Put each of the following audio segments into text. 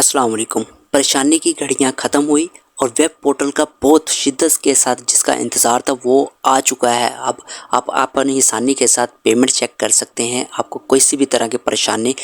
अस्सलाम वालेकुम। परेशानी की घड़ियाँ ख़त्म हुई और वेब पोर्टल का बहुत शिद्दत के साथ जिसका इंतज़ार था वो आ चुका है। अब आप अपनी आसानी के साथ पेमेंट चेक कर सकते हैं। आपको किसी भी तरह की परेशानी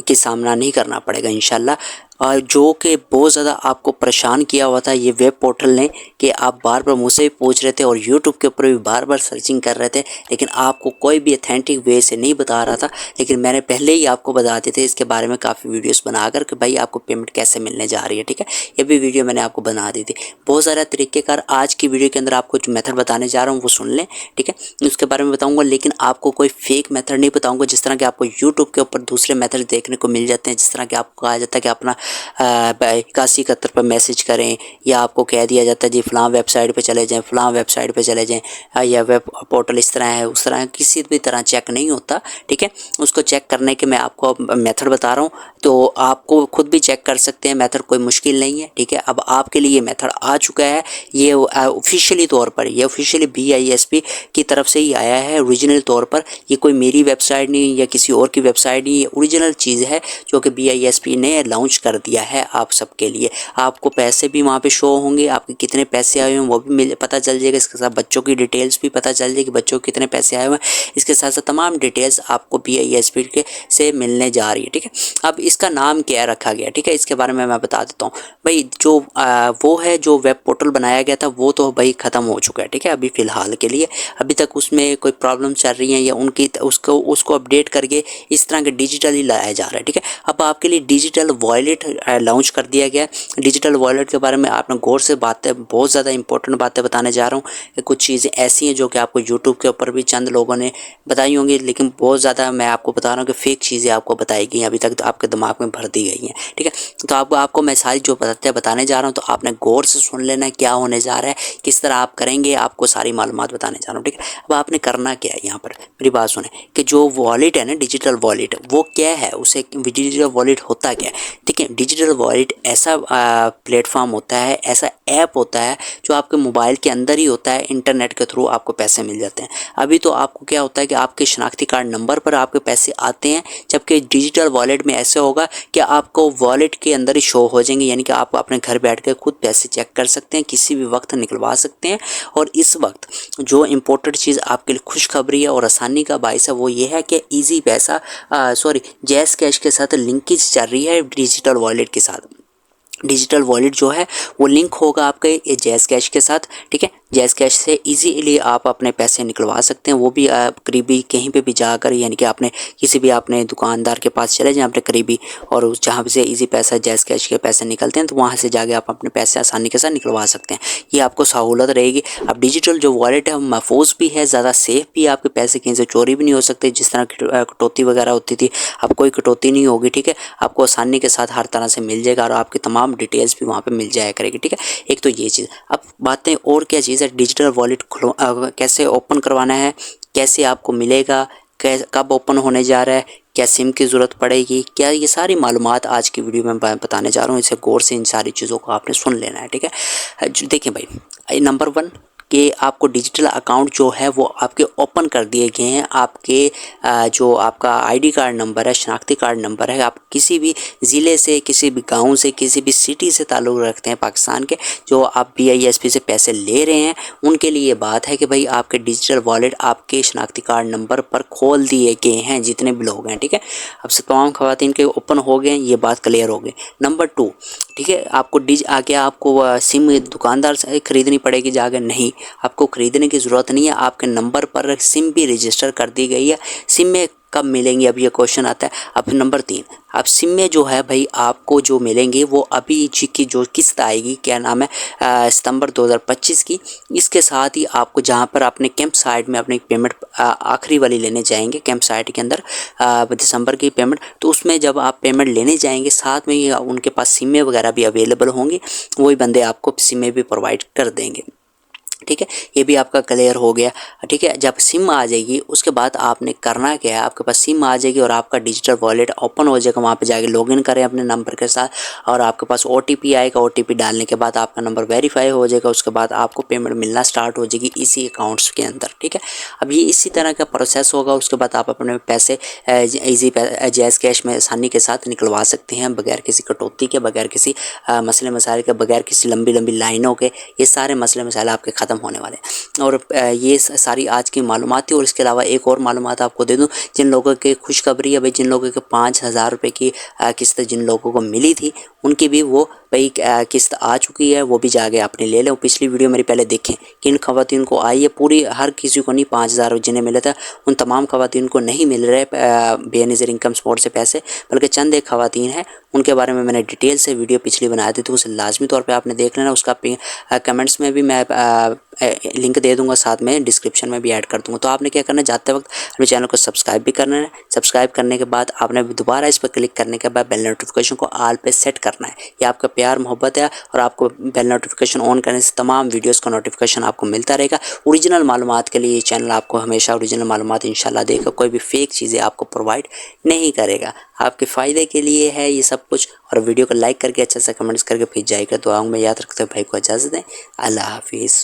की सामना नहीं करना पड़ेगा इंशाल्लाह। और जो कि बहुत ज़्यादा आपको परेशान किया हुआ था ये वेब पोर्टल ने कि आप बार-बार मुझसे भी पूछ रहे थे और यूट्यूब के ऊपर भी बार-बार सर्चिंग कर रहे थे, लेकिन आपको कोई भी ऑथेंटिक वे से नहीं बता रहा था। लेकिन मैंने पहले ही आपको बता दिए थे इसके बारे में काफ़ी वीडियोस बनाकर कि भाई आपको पेमेंट कैसे मिलने जा रही है, ठीक है। ये भी वीडियो मैंने आपको बना दी थी। बहुत सारे तरीक़ेकार आज की वीडियो के अंदर आपको जो मेथड बताने जा रहा हूँ वो सुन लें, ठीक है। उसके बारे में बताऊँगा, लेकिन आपको कोई फेक मेथड नहीं बताऊँगा जिस तरह के आपको यूट्यूब के ऊपर दूसरे मेथड देखने को मिल जाते हैं। जिस तरह के आपको कहा जाता है कि अपना 8171 पर मैसेज करें, या आपको कह दिया जाता है जी फ़लाँ वेबसाइट पे चले जाएँ, फ़लाँ वेबसाइट पे चले जाएँ, या वेब पोर्टल इस तरह है उस तरह है, किसी भी तरह चेक नहीं होता, ठीक है। उसको चेक करने के मैं आपको मेथड बता रहा हूँ, तो आपको खुद भी चेक कर सकते हैं। मेथड कोई मुश्किल नहीं है, ठीक है। अब आपके लिए मेथड आ चुका है, ये ऑफिशियली तौर पर, ये ऑफिशियली BISP की तरफ से ही आया है ओरिजिनल तौर पर। ये कोई मेरी वेबसाइट नहीं या किसी और की वेबसाइट नहीं, ये ओरिजिनल चीज़ है जो कि BISP ने लॉन्च कर दिया है आप सबके लिए। आपको पैसे भी वहाँ पे शो होंगे, आपके कितने पैसे आए हुए हैं वो भी पता चल जाएगा। इसके साथ बच्चों की डिटेल्स भी पता चल जाएगी, बच्चों को कितने पैसे आए हुए हैं। इसके साथ साथ तमाम डिटेल्स आपको BISP के से मिलने जा रही है, ठीक है। अब इसका नाम क्या रखा गया, ठीक है, इसके बारे में मैं बता देता हूँ। भाई जो वो है जो वेब पोर्टल बनाया गया था वो तो भाई ख़त्म हो चुका है, ठीक है। अभी फ़िलहाल के लिए अभी तक उसमें कोई प्रॉब्लम चल रही है या उनकी उसको अपडेट करके इस तरह के डिजिटली लाया जा रहा है, ठीक है। अब आपके लिए डिजिटल वॉलेट लॉन्च कर दिया गया है। डिजिटल वॉलेट के बारे में आपने गौर से बातें, बहुत ज़्यादा इंपॉर्टेंट बातें बताने जा रहा हूँ। कुछ चीज़ें ऐसी हैं जो कि आपको यूट्यूब के ऊपर भी चंद लोगों ने बताई होंगी, लेकिन बहुत ज़्यादा मैं आपको बता रहा हूँ कि फेक चीज़ें आपको बताई गई हैं, अभी तक तो आपके दिमाग में भर दी गई हैं, ठीक है। तो आपको मैं सारी जो बताने जा रहा हूँ तो आपने गौर से सुन लेना है क्या होने जा रहा है, किस तरह आप करेंगे, आपको सारी मालूमात बताने जा रहा हूँ, ठीक है। अब आपने करना क्या है यहाँ पर, मेरी बात सुने कि जो वॉलेट है ना, डिजिटल वॉलेट, वो क्या है, उसे डिजिटल वॉलेट होता क्या है, ठीक है। डिजिटल वॉलेट ऐसा प्लेटफॉर्म होता है, ऐसा ऐप होता है जो आपके मोबाइल के अंदर ही होता है। इंटरनेट के थ्रू आपको पैसे मिल जाते हैं। अभी तो आपको क्या होता है कि आपके शनाख्ती कार्ड नंबर पर आपके पैसे आते हैं, जबकि डिजिटल वॉलेट में ऐसे होगा कि आपको वॉलेट के अंदर ही शो हो जाएंगे, यानी कि आप अपने घर बैठ कर खुद पैसे चेक कर सकते हैं, किसी भी वक्त निकलवा सकते हैं। और इस वक्त जो इम्पोर्टेंट चीज़ आपके लिए खुशखबरी है और आसानी का बायस है वो ये है कि ईजी पैसा जैज़ कैश के साथ लिंकेज चल रही है डिजिटल वॉलेट के साथ। डिजिटल वॉलेट जो है वो लिंक होगा आपके ये जैज़ कैश के साथ, ठीक है। जैज़ कैश से इजीली आप अपने पैसे निकलवा सकते हैं, वो भी करीबी कहीं पे भी जाकर, यानी कि आपने किसी भी अपने दुकानदार के पास चले जाएं अपने करीबी, और उस जहाँ से इजी पैसा जैज़ कैश के पैसे निकलते हैं तो वहाँ से जाके आप अपने पैसे आसानी के साथ निकलवा सकते हैं। ये आपको सहूलत रहेगी। अब डिजिटल जो वॉलेट है वो महफूज भी है, ज़्यादा सेफ भी है, आपके पैसे कहीं से चोरी भी नहीं हो सकते। जिस तरह कटौती वगैरह होती थी, अब कोई कटौती नहीं होगी, ठीक है। आपको आसानी के साथ हर तरह से मिल जाएगा और आपकी तमाम डिटेल्स भी वहाँ पे मिल जाया करेगी, ठीक है। एक तो ये चीज़। अब बातें और क्या चीज़ है, डिजिटल वॉलेट कैसे ओपन करवाना है, कैसे आपको मिलेगा, कब ओपन होने जा रहा है, क्या सिम की ज़रूरत पड़ेगी, क्या, ये सारी मालूमात आज की वीडियो में बताने जा रहा हूँ। इसे गौर से इन सारी चीज़ों को आपने सुन लेना है, ठीक है। देखिए भाई, नंबर 1 कि आपको डिजिटल अकाउंट जो है वो आपके ओपन कर दिए गए हैं। आपके जो आपका ID कार्ड नंबर है, शनाख्ती कार्ड नंबर है, आप किसी भी ज़िले से, किसी भी गांव से, किसी भी सिटी से ताल्लुक़ रखते हैं पाकिस्तान के, जो आप BISP से पैसे ले रहे हैं, उनके लिए ये बात है कि भाई आपके डिजिटल वॉलेट आपके शनाख्ती कार्ड नंबर पर खोल दिए गए हैं, जितने भी लोग हैं, ठीक है। अब से तमाम ख़वातीन के ओपन हो गए, ये बात क्लियर हो गई। नंबर 2, ठीक है, आपको आगे आपको सिम दुकानदार से ख़रीदनी पड़ेगी जाकर, नहीं, आपको ख़रीदने की ज़रूरत नहीं है। आपके नंबर पर सिम भी रजिस्टर कर दी गई है। सिम में कब मिलेंगी, अब ये क्वेश्चन आता है। अब नंबर 3, अब सिम में जो है भाई आपको जो मिलेंगे वो अभी की जो किस्त आएगी, क्या नाम है, सितंबर 2025 की, इसके साथ ही आपको जहाँ पर अपने कैंप साइट में अपनी पेमेंट आखिरी वाली लेने जाएंगे कैंप साइट के अंदर, दिसंबर की पेमेंट, तो उसमें जब आप पेमेंट लेने जाएंगे साथ में ही उनके पास सिमें वगैरह भी अवेलेबल होंगी, वही बंदे आपको सिमें भी प्रोवाइड कर देंगे। ठीक है, ये भी आपका क्लियर हो गया। ठीक है, जब सिम आ जाएगी उसके बाद आपने करना क्या है, आपके पास सिम आ जाएगी और आपका डिजिटल वॉलेट ओपन हो जाएगा। वहाँ पे जाके लॉगिन करें अपने नंबर के साथ और आपके पास OTP आएगा। OTP डालने के बाद आपका नंबर वेरीफाई हो जाएगा। उसके बाद आपको पेमेंट मिलना स्टार्ट हो जाएगी इसी अकाउंट्स के अंदर। ठीक है, अब ये इसी तरह का प्रोसेस होगा। उसके बाद आप अपने पैसे ईजी जैज़ कैश में आसानी के साथ निकलवा सकते हैं, बगैर किसी कटौती के, बगैर किसी मसले मसाइल के, बगैर किसी लंबी लंबी लाइनों के। ये सारे मसले मसाइल आपके ख़त्म होने वाले हैं। और ये सारी आज की मालूमात थी। और इसके अलावा एक और मालूमात आपको दे दूं, जिन लोगों की खुशखबरी है भाई, जिन लोगों के 5,000 रुपये की किस्त जिन लोगों को मिली थी, उनकी भी वो भाई किस्त आ चुकी है, वो भी जाके आपने ले लें। पिछली वीडियो मेरी पहले देखें, किन खवातीन को आई है, पूरी हर किसी को नहीं, 5,000 जिन्हें मिले थे उन तमाम खवातीन को नहीं मिल रहे बेनज़ीर इनकम सपोर्ट से पैसे, बल्कि चंद एक खवातीन हैं उनके बारे में मैंने डिटेल से वीडियो पिछली बनाई थी, तो उसे लाजमी तौर पे आपने देख लेना। उसका कमेंट्स में भी मैं लिंक दे दूंगा, साथ में डिस्क्रिप्शन में भी ऐड कर दूंगा। तो आपने क्या करना है, जाते वक्त अपने चैनल को सब्सक्राइब भी करना है। सब्सक्राइब करने के बाद आपने दोबारा इस पर क्लिक करने के बाद बेल नोटिफिकेशन को ऑल पे सेट करना है। ये आपका प्यार मोहब्बत है और आपको बेल नोटिफिकेशन ऑन करने से तमाम वीडियोज़ का नोटिफिकेशन आपको मिलता रहेगा। ओरिजिनल मालूमात के लिए ये चैनल आपको हमेशा ओरिजिनल मालूमात इंशाल्लाह देगा, कोई भी फेक चीज़ें आपको प्रोवाइड नहीं करेगा। आपके फ़ायदे के लिए है ये सब कुछ। और वीडियो को लाइक करके अच्छा सा कमेंट्स करके भेज जाएगा। दुआओं में याद रखते हुए भाई को इजाज़त दें। अल्लाह हाफिज़।